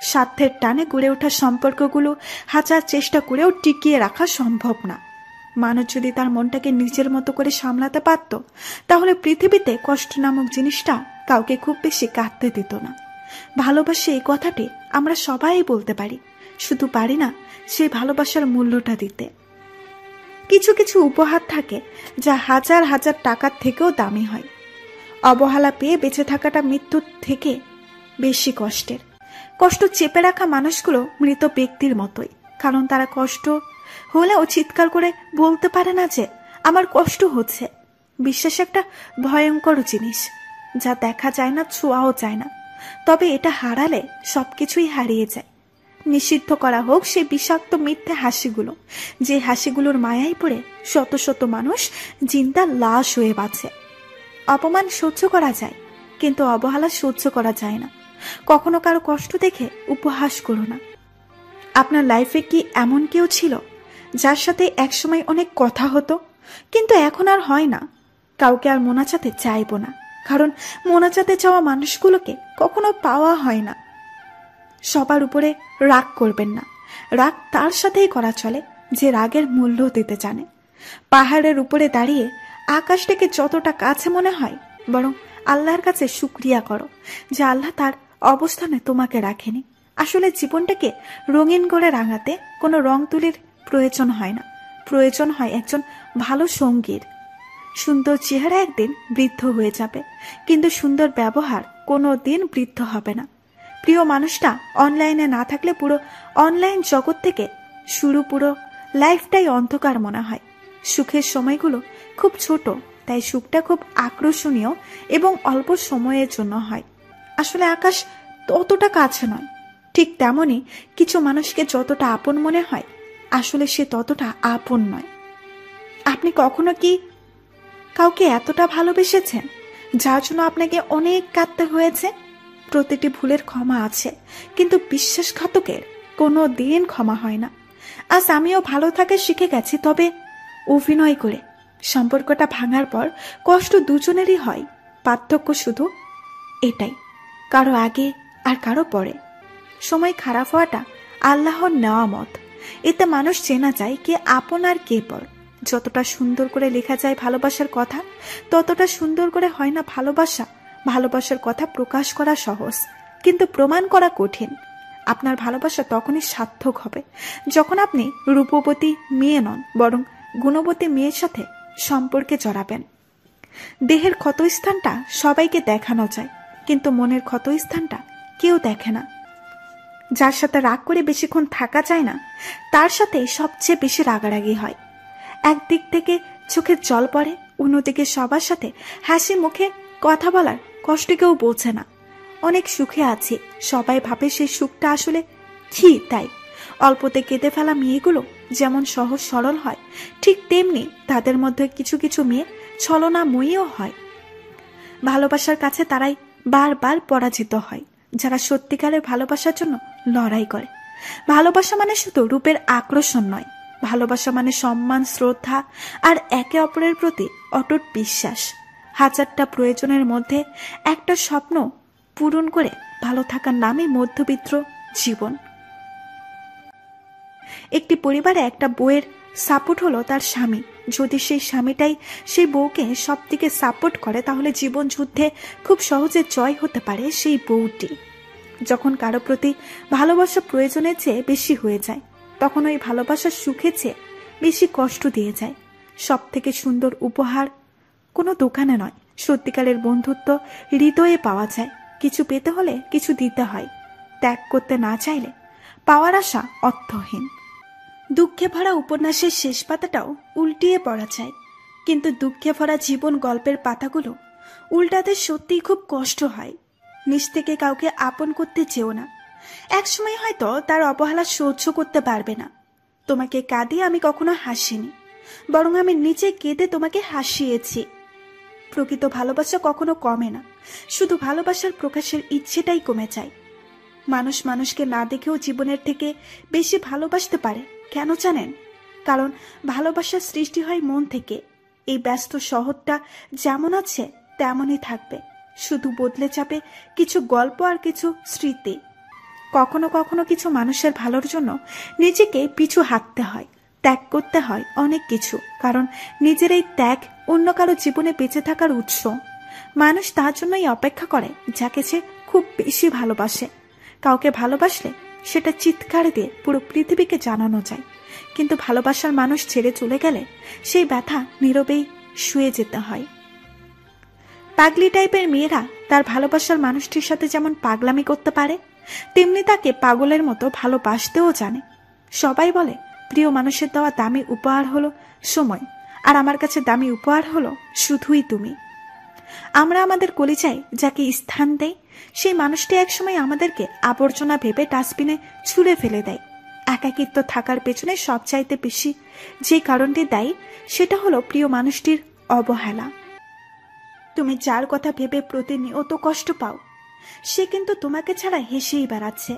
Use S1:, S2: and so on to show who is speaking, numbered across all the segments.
S1: স্বার্থের টানে গড়ে ওঠা সম্পর্কগুলো হাজার চেষ্টা করেও টিকিয়ে রাখা সম্ভব না। মানুষ যদি তার মনটাকে নিজের মতো করে সামলাতে পারত, তাহলে পৃথিবীতে কষ্ট নামক জিনিসটা কাউকে খুব বেশি কাঁদতে দিত না। ভালোবাসে এই কথাটি আমরা সবাই বলতে পারি, শুধু পারি না সেই ভালোবাসার মূল্যটা দিতে। কিছু কিছু উপহার থাকে যা হাজার হাজার টাকার থেকেও দামি হয়। অবহেলা পেয়ে বেঁচে থাকাটা মৃত্যুর থেকে বেশি কষ্টের। কষ্ট চেপে রাখা মানুষগুলো মৃত ব্যক্তির মতোই, কারণ তারা কষ্ট হলেও চিৎকার করে বলতে পারে না যে আমার কষ্ট হচ্ছে। বিশ্বাস একটা ভয়ঙ্কর জিনিস, যা দেখা যায় না, ছোঁয়াও যায় না, তবে এটা হারালে সবকিছুই হারিয়ে যায়। নিষিদ্ধ করা হোক সেই বিষাক্ত মিথ্যে হাসিগুলো, যে হাসিগুলোর মায়ায় পড়ে শত শত মানুষ জিন্দা লাশ হয়ে বাঁচে। অপমান সহ্য করা যায়, কিন্তু অবহেলা সহ্য করা যায় না। কখনো কারো কষ্ট দেখে উপহাস করো না। আপনার লাইফে কি এমন কেউ ছিল যার সাথে একসময় অনেক কথা হতো, কিন্তু এখন আর হয় না? কাউকে আর মোনাচাতে চাইবো না, কারণ মোনাচাতে চাওয়া মানুষগুলোকে কখনো পাওয়া হয় না। সবার উপরে রাগ করবেন না। রাগ তার সাথেই করা চলে যে রাগের মূল্য দিতে জানে। পাহাড়ের উপরে দাঁড়িয়ে আকাশটাকে যতটা কাছে মনে হয়, বরং আল্লাহর কাছে শুকরিয়া করো যে আল্লাহ তার অবস্থানে তোমাকে রাখেনি। আসলে জীবনটাকে রঙিন করে রাঙাতে কোনো রং তুলির প্রয়োজন হয় না, প্রয়োজন হয় একজন ভালো সঙ্গীর। সুন্দর চেহারা একদিন বৃদ্ধ হয়ে যাবে, কিন্তু সুন্দর ব্যবহার কোনো দিন বৃদ্ধ হবে না। প্রিয় মানুষটা অনলাইনে না থাকলে পুরো অনলাইন জগৎ থেকে শুরু পুরো লাইফটাই অন্ধকার মনে হয়। সুখের সময়গুলো খুব ছোট, তাই সুখটা খুব আকর্ষণীয় এবং অল্প সময়ের জন্য হয়। আসলে আকাশ ততটা কাছে নয়। ঠিক তেমনি কিছু মানুষকে যতটা আপন মনে হয়, আসলে সে ততটা আপন নয়। আপনি কখনো কি কাউকে এতটা ভালোবেসেছেন যার জন্য আপনাকে অনেক কাঁদতে হয়েছে? প্রতিটি ভুলের ক্ষমা আছে, কিন্তু বিশ্বাসঘাতকের কোনো দিন ক্ষমা হয় না। আজ আমিও ভালো থাকা শিখে গেছি, তবে অভিনয় করে। সম্পর্কটা ভাঙার পর কষ্ট দুজনেরই হয়, পার্থক্য শুধু এটাই, কারো আগে আর কারো পরে। সময় খারাপ হওয়াটা আল্লাহর নেওয়ামত। এতে মানুষ চেনা যায় কে আপন আর কে পর। যতটা সুন্দর করে লেখা যায় ভালোবাসার কথা, ততটা সুন্দর করে হয় না ভালোবাসা। ভালোবাসার কথা প্রকাশ করা সহজ, কিন্তু প্রমাণ করা কঠিন। আপনার ভালোবাসা তখনই সার্থক হবে যখন আপনি রূপবতী মেয়ে নন, বরং গুণবতী মেয়ের সাথে সম্পর্কে জড়াবেন। দেহের ক্ষতস্থানটা সবাইকে দেখানো যায়, কিন্তু মনের ক্ষতস্থানটা কেউ দেখে না। যার সাথে রাগ করে বেশিক্ষণ থাকা যায় না, তার সাথে সবচেয়ে বেশি রাগারাগি হয়। একদিক থেকে চোখের জল পড়ে, অন্যদিকে সবার সাথে হাসি মুখে কথা বলার কষ্ট কেউ বোঝে না। অনেক সুখে আছি, সবাই ভাবে সেই সুখটা আসলে কি। তাই অল্পতে কেঁদে ফেলা মেয়েগুলো যেমন সহজ সরল হয়, ঠিক তেমনি তাদের মধ্যে কিছু কিছু মেয়ে ছলনাময়ীও হয়। ভালোবাসার কাছে তারাই বারবার পরাজিত হয়, যারা সত্যিকারের ভালোবাসার জন্য লড়াই করে। ভালোবাসা মানে শুধু রূপের আকর্ষণ নয়, ভালোবাসা মানে সম্মান, শ্রদ্ধা আর একে অপরের প্রতি অটুট বিশ্বাস। হাজারটা প্রয়োজনের মধ্যে একটা স্বপ্ন পূরণ করে ভালো থাকার নামে মধ্যবিত্ত জীবন। একটি পরিবারে একটা বউয়ের সাপোর্ট হলো তার স্বামী। যদি সেই স্বামীটাই সেই বউকে সব দিকে সাপোর্ট করে, তাহলে জীবন যুদ্ধে খুব সহজে জয় হতে পারে সেই বউটি। যখন কারো প্রতি ভালোবাসা প্রয়োজনের চেয়ে বেশি হয়ে যায়, তখন ওই ভালোবাসার সুখের চেয়ে বেশি কষ্ট দিয়ে যায়। সব থেকে সুন্দর উপহার কোনো দোকানে নয়, সত্যিকারের বন্ধুত্ব হৃদয়ে পাওয়া যায়। কিছু পেতে হলে কিছু দিতে হয়, ত্যাগ করতে না চাইলে পাওয়ার আশা অর্থহীন। দুঃখে ভরা উপন্যাসের শেষ পাতাটাও উল্টিয়ে পড়া যায়, কিন্তু দুঃখে ভরা জীবন গল্পের পাতাগুলো উল্টাতে সত্যিই খুব কষ্ট হয়। নিজ থেকে কাউকে আপন করতে চেও না। একসময় হয়তো তার অবহেলা সহ্য করতে পারবে না। তোমাকে কাঁদিয়ে আমি কখনো হাসিনি, বরং আমি নিচে কেঁদে তোমাকে হাসিয়েছি। প্রকৃত ভালোবাসা কখনো কমে না, শুধু ভালোবাসার প্রকাশের ইচ্ছেটাই কমে যায়। মানুষ মানুষকে না দেখেও জীবনের থেকে বেশি ভালোবাসতে পারে। কেন জানেন? কারণ ভালোবাসার সৃষ্টি হয় মন থেকে। এই ব্যস্ত শহরটা যেমন আছে তেমনই থাকবে, শুধু বদলে যাবে কিছু গল্প আর কিছু স্মৃতি। কখনো কখনো কিছু মানুষের ভালোর জন্য নিজেকে পিছু হাঁটতে হয়, ত্যাগ করতে হয় অনেক কিছু, কারণ নিজের এই ত্যাগ অন্য কারো জীবনে বেঁচে থাকার উৎস। মানুষ তার জন্যই অপেক্ষা করে যাকে সে খুব বেশি ভালোবাসে। কাউকে ভালোবাসলে সেটা চিৎকার দিয়ে পুরো পৃথিবীকে জানানো যায়, কিন্তু ভালোবাসার মানুষ ছেড়ে চলে গেলে সেই ব্যথা নীরবেই শুয়ে যেতে হয়। পাগলি টাইপের মেয়েরা তার ভালোবাসার মানুষটির সাথে যেমন পাগলামি করতে পারে, তেমনি তাকে পাগলের মতো ভালোবাসতেও জানে। সবাই বলে প্রিয় মানুষের দেওয়া দামি উপহার হলো সময়, আর আমার কাছে দামি উপহার হলো শুধুই তুমি। আমরা আমাদের কলিজায় যাকে স্থান দেই, সেই মানুষটি একসময় আমাদেরকে আবর্জনা ভেবে ডাস্টবিনে ছুঁড়ে ফেলে দেয়। একাকিত্ব থাকার পেছনে সবচাইতে বেশি যে কারণটি দায়ী, সেটা হলো প্রিয় মানুষটির অবহেলা। তুমি যার কথা ভেবে প্রতিনিয়ত কষ্ট পাও, সে কিন্তু তোমাকে ছাড়া হেসেই বেড়াচ্ছে।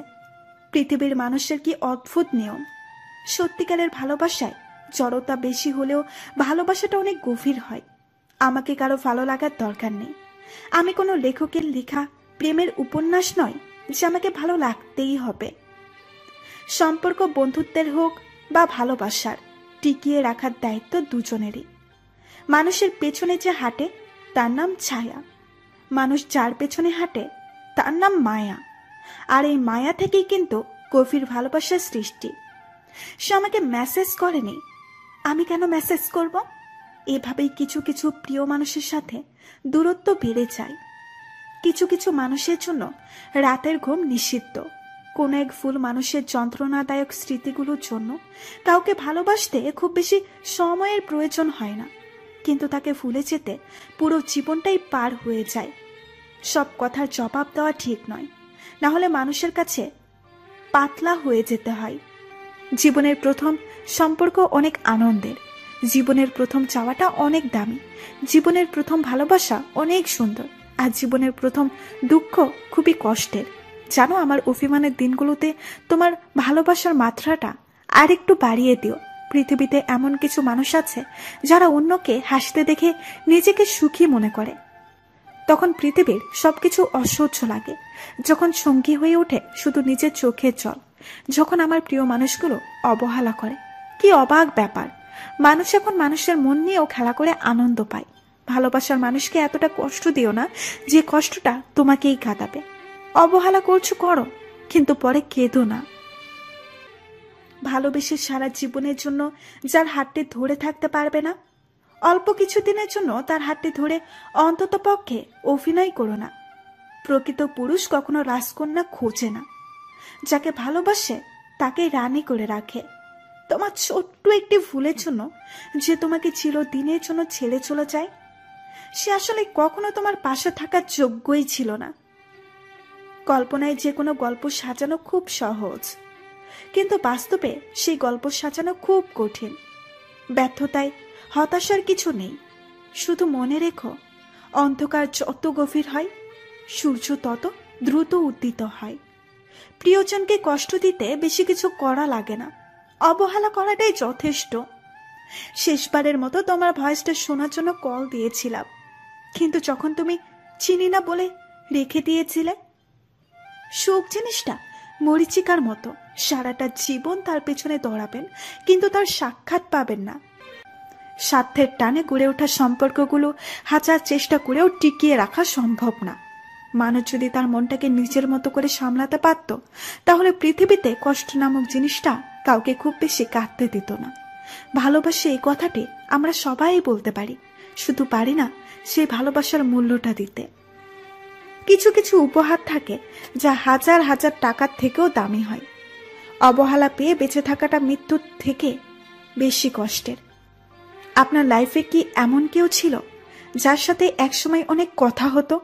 S1: পৃথিবীর মানুষের কি অদ্ভুত নিয়ম! সত্যিকারের ভালোবাসায় জড়তা বেশি হলেও ভালোবাসাটা অনেক গভীর হয়। আমাকে কারো ভালো লাগার দরকার নেই। আমি কোনো লেখকের লেখা প্রেমের উপন্যাস নয় যে আমাকে ভালো লাগতেই হবে। সম্পর্ক বন্ধুত্বের হোক বা ভালোবাসার, টিকিয়ে রাখার দায়িত্ব দুজনেরই। মানুষের পেছনে যে হাঁটে তার নাম ছায়া, মানুষ যার পেছনে হাঁটে তার নাম মায়া। আর এই মায়া থেকেই কিন্তু গভীর ভালোবাসার সৃষ্টি। সে আমাকে মেসেজ করেনি, আমি কেন মেসেজ করব? এভাবেই কিছু কিছু প্রিয় মানুষের সাথে দূরত্ব বেড়ে যায়। কিছু কিছু মানুষের জন্য রাতের ঘুম নিষিদ্ধ। কোন এক ভুল মানুষের যন্ত্রণাদায়ক স্মৃতিগুলোর জন্য কাউকে ভালোবাসতে খুব বেশি সময়ের প্রয়োজন হয় না, কিন্তু তাকে ভুলে যেতে পুরো জীবনটাই পার হয়ে যায়। সব কথার জবাব দেওয়া ঠিক নয়, না হলে মানুষের কাছে পাতলা হয়ে যেতে হয়। জীবনের প্রথম সম্পর্ক অনেক আনন্দের, জীবনের প্রথম চাওয়াটা অনেক দামি, জীবনের প্রথম ভালোবাসা অনেক সুন্দর, আর জীবনের প্রথম দুঃখ খুবই কষ্টের। জানো, আমার অভিমানের দিনগুলোতে তোমার ভালোবাসার মাত্রাটা আর একটু বাড়িয়ে দিও। পৃথিবীতে এমন কিছু মানুষ আছে যারা অন্যকে হাসতে দেখে নিজেকে সুখী মনে করে। তখন পৃথিবীর সবকিছু অসহ্য লাগে, যখন সঙ্গী হয়ে ওঠে শুধু নিজের চোখের জল, যখন আমার প্রিয় মানুষগুলো অবহেলা করে। কি অবাক ব্যাপার! মানুষ এখন মানুষের মন নিয়েও খেলা করে আনন্দ পায়। ভালোবাসার মানুষকে এতটা কষ্ট দিও না যে কষ্টটা তোমাকেই কাঁদাবে। অবহেলা করছো করো, কিন্তু পরে কেঁদো না। ভালোবেসে সারা জীবনের জন্য যার হাতটি ধরে থাকতে পারবে না, অল্প কিছুদিনের জন্য তার হাতটি ধরে অন্তত পক্ষে অভিনয় করো না। প্রকৃত পুরুষ কখনো রাজকন্যা খোঁজে না, যাকে ভালোবাসে তাকে রানী করে রাখে। তোমার ছোট্ট একটি ভুলের জন্য যে তোমাকে চিরদিনের জন্য ছেড়ে চলে যায়, সে আসলে কখনো তোমার পাশে থাকার যোগ্যই ছিল না। কল্পনায় যে কোনো গল্প সাজানো খুব সহজ, কিন্তু বাস্তবে সেই গল্প সাজানো খুব কঠিন। ব্যর্থতায় হতাশার কিছু নেই, শুধু মনে রেখো, অন্ধকার যত গভীর হয় সূর্য তত দ্রুত উদ্দিত হয়। প্রিয়জনকে কষ্ট দিতে বেশি কিছু করা লাগে না, অবহেলা করাটাই যথেষ্ট। শেষবারের মতো তোমার ভয়েসটা শোনার জন্য কল দিয়েছিলাম, কিন্তু যখন তুমি চিনি না বলে রেখে দিয়েছিলে। সুখ জিনিসটা মরিচিকার মতো, সারাটা জীবন তার পেছনে দৌড়াবেন কিন্তু তার সাক্ষাৎ পাবেন না। স্বার্থের টানে গড়ে ওঠা সম্পর্কগুলো হাজার চেষ্টা করেও টিকিয়ে রাখা সম্ভব না। মানুষ যদি তার মনটাকে নিজের মতো করে সামলাতে পারত, তাহলে পৃথিবীতে কষ্ট নামক জিনিসটা কাউকে খুব বেশি কাঁদতে দিত না। ভালোবাসে এই কথাটি আমরা সবাই বলতে পারি, শুধু পারি না সেই ভালোবাসার মূল্যটা দিতে। কিছু কিছু উপহার থাকে যা হাজার হাজার টাকার থেকেও দামি হয়। অবহেলা পেয়ে বেঁচে থাকাটা মৃত্যুর থেকে বেশি কষ্টের। আপনার লাইফে কি এমন কেউ ছিল যার সাথে একসময় অনেক কথা হতো,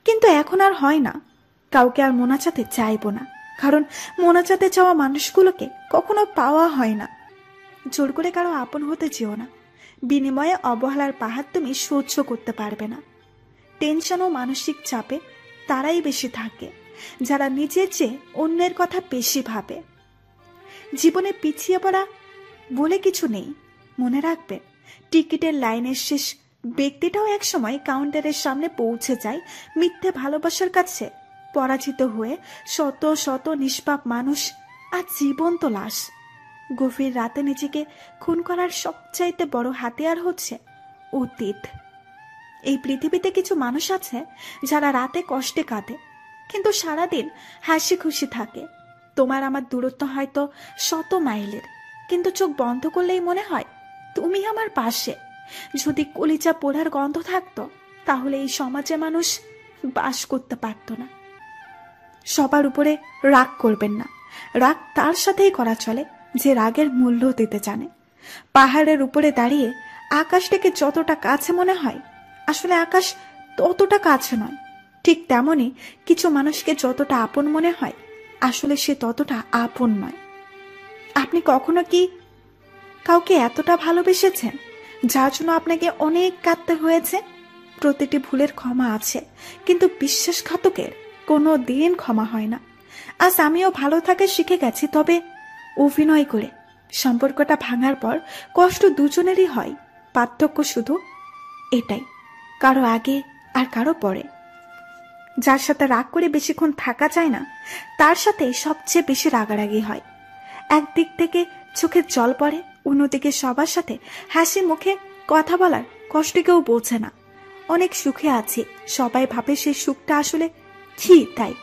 S1: কিন্তু এখন আর হয় না? কাউকে আর মোনাচাতে চাইবো না, কারণ মোনাচাতে চাওয়া মানুষগুলোকে কখনো পাওয়া হয় না। জোর করে কারো আপন হতে চেও না, বিনিময়ে অবহেলার পাহাড় তুমি সহ্য করতে পারবে না। টেনশন ও মানসিক চাপে তারাই বেশি থাকে যারা নিজের চেয়ে অন্যের কথা বেশি ভাবে। জীবনে পিছিয়ে পড়া বলে কিছু নেই, মনে রাখবেন টিকিটের লাইনের শেষ ব্যক্তিটাও একসময় কাউন্টারের সামনে পৌঁছে যায় মিথ্যে ভালোবাসার কাছে পরাজিত হয়ে শত শত নিষ্পাপ মানুষ আর জীবন্ত লাশ। গভীর রাতে নিজেকে খুন করার সবচাইতে বড় হাতিয়ার হচ্ছে অতীত। এই পৃথিবীতে কিছু মানুষ আছে যারা রাতে কষ্টে কাঁদে, কিন্তু সারাদিন হাসি খুশি থাকে। তোমার আমার দূরত্ব হয়তো 100 মাইলের, কিন্তু চোখ বন্ধ করলেই মনে হয় তুমি আমার পাশে। যদি কলিজা পোড়ার গন্ধ থাকতো, তাহলে এই সমাজে মানুষ বাস করতে পারত না। সবার উপরে রাগ করবেন না। রাগ তার সাথেই করা চলে যে রাগের মূল্য দিতে জানে। পাহাড়ের উপরে দাঁড়িয়ে আকাশটাকে যতটা কাছে মনে হয়, আসলে আকাশ ততটা কাছে নয়। ঠিক তেমনি কিছু মানুষকে যতটা আপন মনে হয়, আসলে সে ততটা আপন নয়। আপনি কখনো কি কাউকে এতটা ভালোবেসেছেন যার জন্য আপনাকে অনেক কাঁদতে হয়েছে? প্রতিটি ভুলের ক্ষমা আছে, কিন্তু বিশ্বাসঘাতকের কোনো দিন ক্ষমা হয় না। আজ আমিও ভালো থাকা শিখে গেছি, তবে অভিনয় করে। সম্পর্কটা ভাঙার পর কষ্ট দুজনেরই হয়, পার্থক্য শুধু এটাই, কারো আগে আর কারো পরে। যার সাথে রাগ করে বেশিক্ষণ থাকা যায় না, তার সাথে সবচেয়ে বেশি রাগারাগি হয়। একদিক থেকে চোখের জল পড়ে, অন্যদিকে সবার সাথে হাসি মুখে কথা বলার কষ্ট কেউ বোঝে না। অনেক সুখে আছি, সবাই ভাবে সেই সুখটা আসলে কি। তাই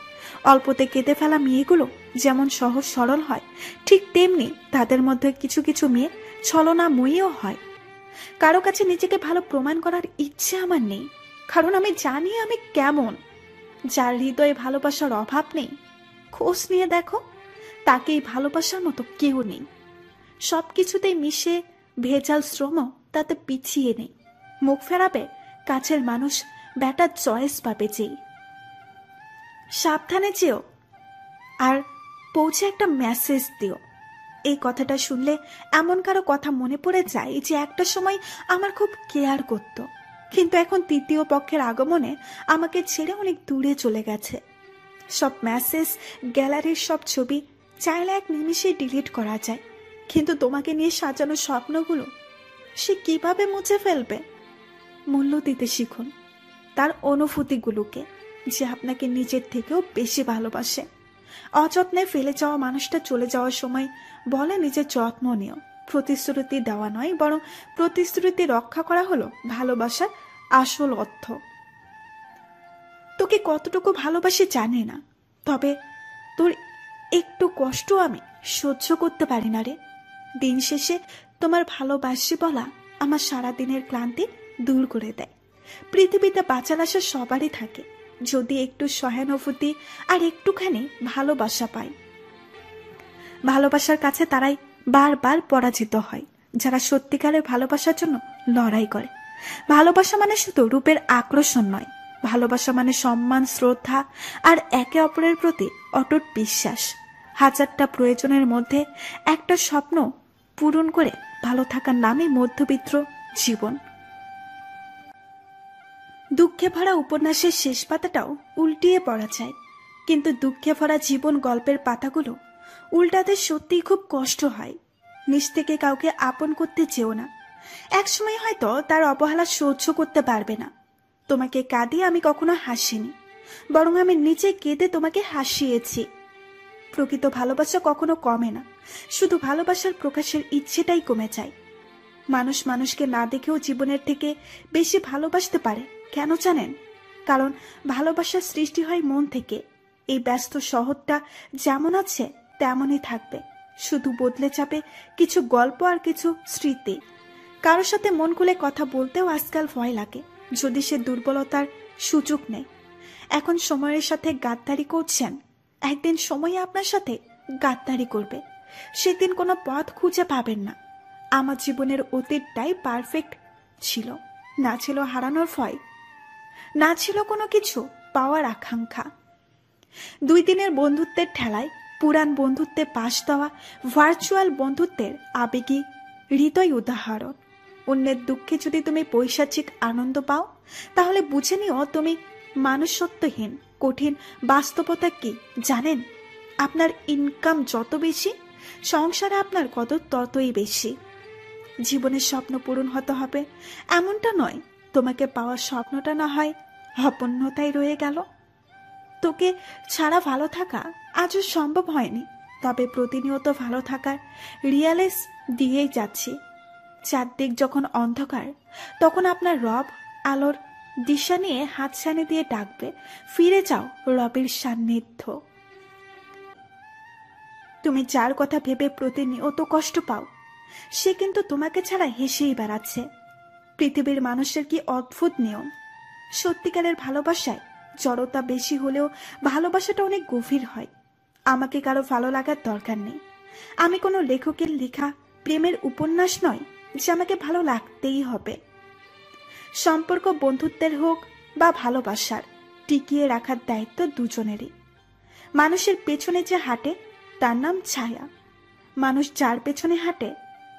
S1: অল্পতে কেঁদে ফেলা মেয়েগুলো যেমন সহজ সরল হয়, ঠিক তেমনি তাদের মধ্যে কিছু কিছু মেয়ে ছলনাময়ীও হয়। কারো কাছে নিজেকে ভালো প্রমাণ করার ইচ্ছে আমার নেই, কারণ আমি জানি আমি কেমন। যার হৃদয়ে ভালোবাসার অভাব নেই, খোঁজ নিয়ে দেখো, তাকেই ভালোবাসার মতো কেউ নেই। সবকিছুতেই মিশে ভেজাল শ্রম, তাতে পিছিয়ে নেই। মুখ ফেরাবে কাছের মানুষ, ব্যাটার চয়েস পাবে যেই। সাবধানে যেও, আর পৌঁছে একটা মেসেজ দিও। এই কথাটা শুনলে এমন কারো কথা মনে পড়ে যায় যে একটা সময় আমার খুব কেয়ার করত, কিন্তু এখন তৃতীয় পক্ষের আগমনে আমাকে ছেড়ে অনেক দূরে চলে গেছে। সব মেসেজ, গ্যালারির সব ছবি চাইলে এক নিমিষে ডিলিট করা যায়, কিন্তু তোমাকে নিয়ে সাজানো স্বপ্নগুলো সে কিভাবে মুছে ফেলবে? মূল্য দিতে শিখুন তার অনুভূতিগুলোকে, যে আপনাকে নিজের থেকেও বেশি ভালোবাসে। অযত্নে ফেলে যাওয়া মানুষটা চলে যাওয়ার সময় বলে নিজের যত্ন নিও। প্রতিশ্রুতি দেওয়া নয়, বরং প্রতিশ্রুতি রক্ষা করা হলো ভালোবাসার আসল অর্থ। তোকে কতটুকু ভালোবাসি জানি না, তবে তোর একটু কষ্ট আমি সহ্য করতে পারি না রে। দিন শেষে তোমার ভালোবাসি বলা আমার সারাদিনের ক্লান্তি দূর করে দেয়। পৃথিবীতে বাঁচার আশা সবারই থাকে, যদি একটু সহানুভূতি আর একটুখানি ভালোবাসা পায়। ভালোবাসার কাছে তারাই বারবার পরাজিত হয়, যারা সত্যিকারের ভালোবাসার জন্য লড়াই করে। ভালোবাসা মানে শুধু রূপের আকর্ষণ নয়, ভালোবাসা মানে সম্মান, শ্রদ্ধা আর একে অপরের প্রতি অটুট বিশ্বাস। হাজারটা প্রয়োজনের মধ্যে একটা স্বপ্ন পূরণ করে ভালো থাকার নামে মধ্যবিত্ত জীবন। দুঃখে ভরা উপন্যাসের শেষ পাতাটাও উল্টিয়ে পড়া যায়, কিন্তু দুঃখে ভরা জীবন গল্পের পাতাগুলো উল্টাতে সত্যিই খুব কষ্ট হয়। নিজ থেকে কাউকে আপন করতে চেও না, একসময় হয়তো তার অবহেলা সহ্য করতে পারবে না। তোমাকে কাঁদিয়ে আমি কখনো হাসিনি, বরং আমি নিজে কেঁদে তোমাকে হাসিয়েছি। প্রকৃত ভালোবাসা কখনো কমে না, শুধু ভালোবাসার প্রকাশের ইচ্ছেটাই কমে যায়। মানুষ মানুষকে না দেখেও জীবনের থেকে বেশি ভালোবাসতে পারে, কেন জানেন? কারণ ভালোবাসার সৃষ্টি হয় মন থেকে। এই ব্যস্ত শহরটা যেমন আছে তেমনই থাকবে, শুধু বদলে যাবে কিছু গল্প আর কিছু স্মৃতি। কারোর সাথে মন খুলে কথা বলতেও আজকাল ভয় লাগে, যদি সে দুর্বলতার সুযোগ নেয়। এখন সময়ের সাথে গাদ্দারি করছেন, একদিন সময় আপনার সাথে গাদ্দারি করবে, সেদিন কোনো পথ খুঁজে পাবেন না। আমার জীবনের অতীতটাই পারফেক্ট ছিল, না ছিল হারানোর ভয়, না ছিল কোনো কিছু পাওয়ার আকাঙ্ক্ষা। 2 দিনের বন্ধুত্বের ঠেলায় পুরান বন্ধুত্বে পাশ দেওয়া ভার্চুয়াল বন্ধুত্বের আবেগী হৃদয় উদাহরণ। অন্যের দুঃখে যদি তুমি পৈশাচিক আনন্দ পাও, তাহলে বুঝে নিও তুমি মানুষত্বহীন। কঠিন বাস্তবতা কি জানেন? আপনার ইনকাম যত বেশি, সংসারে আপনার কদর ততই বেশি। জীবনের স্বপ্ন পূরণ হতে হবে এমনটা নয়, তোমাকে পাওয়ার স্বপ্নটা না হয় অপূর্ণতাই রয়ে গেল। তোকে ছাড়া ভালো থাকা আজও সম্ভব হয়নি, তবে প্রতিনিয়ত ভালো থাকার রিয়ালাইজ দিয়েই যাচ্ছি। চারদিক যখন অন্ধকার, তখন আপনার রব আলোর দিশা নিয়ে হাতছানি দিয়ে ডাকবে, ফিরে যাও রবের সান্নিধ্য। তুমি যার কথা ভেবে প্রতিনিয়ত কষ্ট পাও, সে কিন্তু তোমাকে ছাড়া হেসেই বেড়াচ্ছে। পৃথিবীর মানুষের কি অদ্ভুত নিয়ম! সত্যিকারের ভালোবাসায় জড়তা বেশি হলেও ভালোবাসাটা অনেক গভীর হয়। আমাকে কারো ভালো লাগার দরকার নেই। আমি কোনো লেখকের লেখা প্রেমের উপন্যাস নয় যে আমাকে ভালো লাগতেই হবে। সম্পর্ক বন্ধুত্বের হোক বা ভালোবাসার, টিকিয়ে রাখার দায়িত্ব দুজনেরই। মানুষের পেছনে যে হাঁটে তার নাম ছায়া, মানুষ যার পেছনে হাঁটে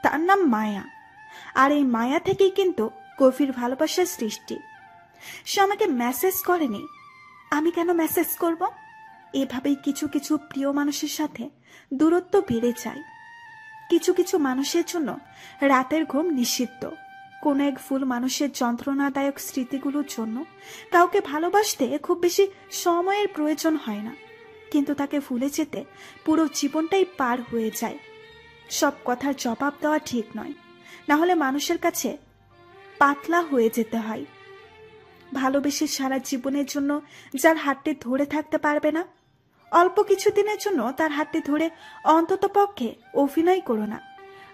S1: তার নাম মায়া। আর এই মায়া থেকেই কিন্তু গভীর ভালোবাসার সৃষ্টি। সে আমাকে মেসেজ করেনি, আমি কেন মেসেজ করব? এভাবেই কিছু কিছু প্রিয় মানুষের সাথে দূরত্ব বেড়ে যায়। কিছু কিছু মানুষের জন্য রাতের ঘুম নিষিদ্ধ। কোন এক ভুল মানুষের যন্ত্রণাদায়ক স্মৃতিগুলোর জন্য কাউকে ভালোবাসতে খুব বেশি সময়ের প্রয়োজন হয় না, কিন্তু তাকে ভুলে যেতে পুরো জীবনটাই পার হয়ে যায়। সব কথার জবাব দেওয়া ঠিক নয়, না হলে মানুষের কাছে পাতলা হয়ে যেতে হয়। ভালোবেসে সারা জীবনের জন্য যার হাতটি ধরে থাকতে পারবে না, অল্প কিছুদিনের জন্য তার হাতটি ধরে অন্তত পক্ষে অভিনয় করো না।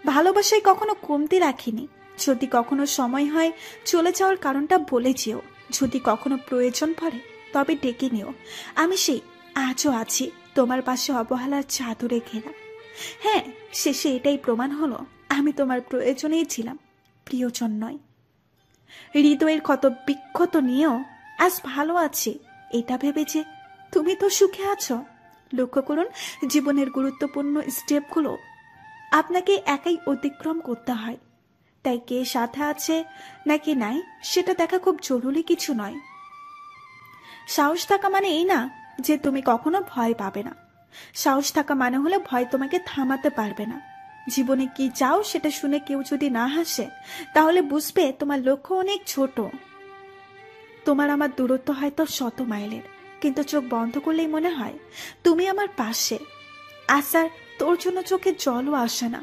S1: ভালোবাসায় কখনো কমতি রাখিনি। যদি কখনো সময় হয় চলে যাওয়ার কারণটা বলে যেও। যদি কখনো প্রয়োজন পড়ে তবে ডেকে নিও। আমি সেই আজও আছি তোমার পাশে অবহেলার চাদরে ঘেরা। হ্যাঁ, শেষে এটাই প্রমাণ হলো আমি তোমার প্রয়োজনেই ছিলাম, প্রিয়জন নয়। হৃদয়ের ক্ষত বিক্ষত নিয়েও আজ ভালো আছি এটা ভেবে যে তুমি তো সুখে আছো। লক্ষ্য করুন, জীবনের গুরুত্বপূর্ণ স্টেপগুলো আপনাকে একাই অতিক্রম করতে হয়। তাই কে সাথে আছে নাকি নাই সেটা দেখা খুব জরুরি কিছু নয়। সাহস থাকা মানে এই না যে তুমি কখনো ভয় পাবে না। সাহস থাকা মানে হলে ভয় তোমাকে থামাতে পারবে না। জীবনে কি চাও সেটা শুনে কেউ যদি না হাসে, তাহলে বুঝবে তোমার লক্ষ্য অনেক ছোট। তোমার আমার দূরত্ব হয়তো 100 মাইলের, কিন্তু চোখ বন্ধ করলেই মনে হয় তুমি আমার পাশে। আসার তোর জন্য চোখে জলও আসে না,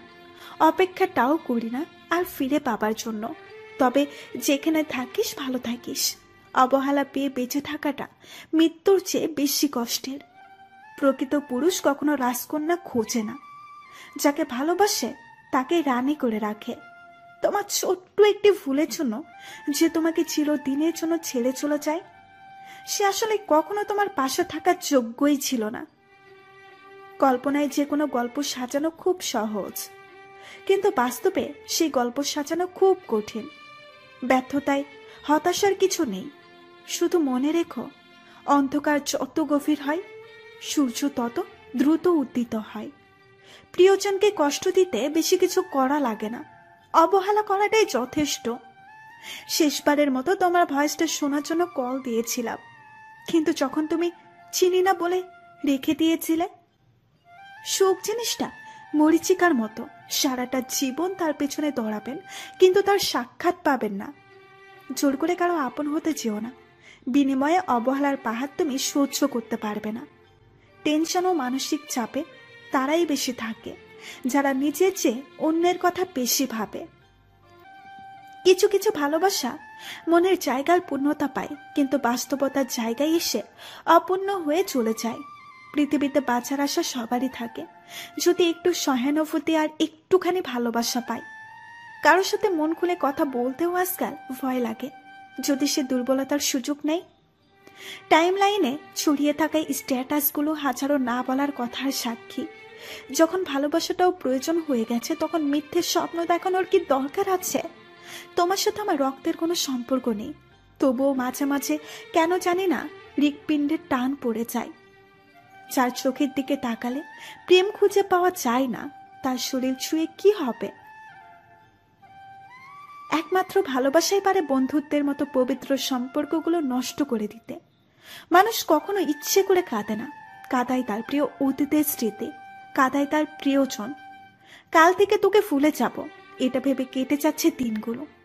S1: অপেক্ষাটাও করি না আর ফিরে পাবার জন্য। তবে যেখানে থাকিস ভালো থাকিস। অবহেলা পেয়ে বেঁচে থাকাটা মৃত্যুর চেয়ে বেশি কষ্টের। প্রকৃত পুরুষ কখনো রাজকন্যা খোঁজে না, যাকে ভালোবাসে তাকে রানী করে রাখে। তোমার ছোট্ট একটি ভুলের জন্য যে তোমাকে চিরদিনের জন্য ছেড়ে চলে যায়, সে আসলে কখনো তোমার পাশে থাকার যোগ্যই ছিল না। কল্পনায় যে কোনো গল্প সাজানো খুব সহজ, কিন্তু বাস্তবে সেই গল্প সাজানো খুব কঠিন। ব্যর্থতায় হতাশার কিছু নেই, শুধু মনে রেখো অন্ধকার যত গভীর হয় সূর্য তত দ্রুত উদ্দিত হয়। প্রিয়জনকে কষ্ট দিতে বেশি কিছু করা লাগে না, অবহেলা করাটাই যথেষ্ট। শেষবারের মতো তোমার ভয়েসটা শোনার জন্য কল দিয়েছিলাম, কিন্তু যখন তুমি চিনি না বলে রেখে দিয়েছিলে। শোক জিনিসটা মরিচিকার মতো, সারাটা জীবন তার পেছনে দৌড়াবেন কিন্তু তার সাক্ষাৎ পাবেন না। জোর করে কারো আপন হতে যেও না, বিনিময়ে অবহেলার পাহাড় তুমি সহ্য করতে পারবে না। টেনশন ও মানসিক চাপে তারাই বেশি থাকে যারা নিজের চেয়ে অন্যের কথা বেশি ভাবে। কিছু কিছু ভালোবাসা মনের জায়গার পূর্ণতা পায়, কিন্তু বাস্তবতার জায়গায় এসে অপূর্ণ হয়ে চলে যায়। পৃথিবীতে বাঁচার আশা সবারই থাকে, যদি একটু সহানুভূতি আর একটুখানি ভালোবাসা পায়। কারোর সাথে মন খুলে কথা বলতেও আজকাল ভয় লাগে, যদি সে দুর্বলতার সুযোগ নেয়। টাইম লাইনে ছড়িয়ে থাকা স্ট্যাটাসগুলো হাজারো না বলার কথার সাক্ষী। যখন ভালোবাসাটাও প্রয়োজন হয়ে গেছে, তখন মিথ্যে স্বপ্ন দেখানোর কি দরকার আছে? তোমার সাথে আমার রক্তের কোনো সম্পর্ক নেই, তবুও মাঝে মাঝে কেন জানি না হৃৎপিণ্ডের টান পড়ে যায়। যার চোখের দিকে তাকালে প্রেম খুঁজে পাওয়া যায় না, তার শরীর ছুঁয়ে কি হবে? একমাত্র ভালোবাসাই পারে বন্ধুত্বের মতো পবিত্র সম্পর্কগুলো নষ্ট করে দিতে। মানুষ কখনো ইচ্ছে করে কাঁদে না, কাঁদায় তার প্রিয় অতীতের স্মৃতি, কাঁদায় তার প্রিয়জন। কাল থেকে তোকে ভুলে যাব এটা ভেবে কেটে যাচ্ছে দিনগুলো।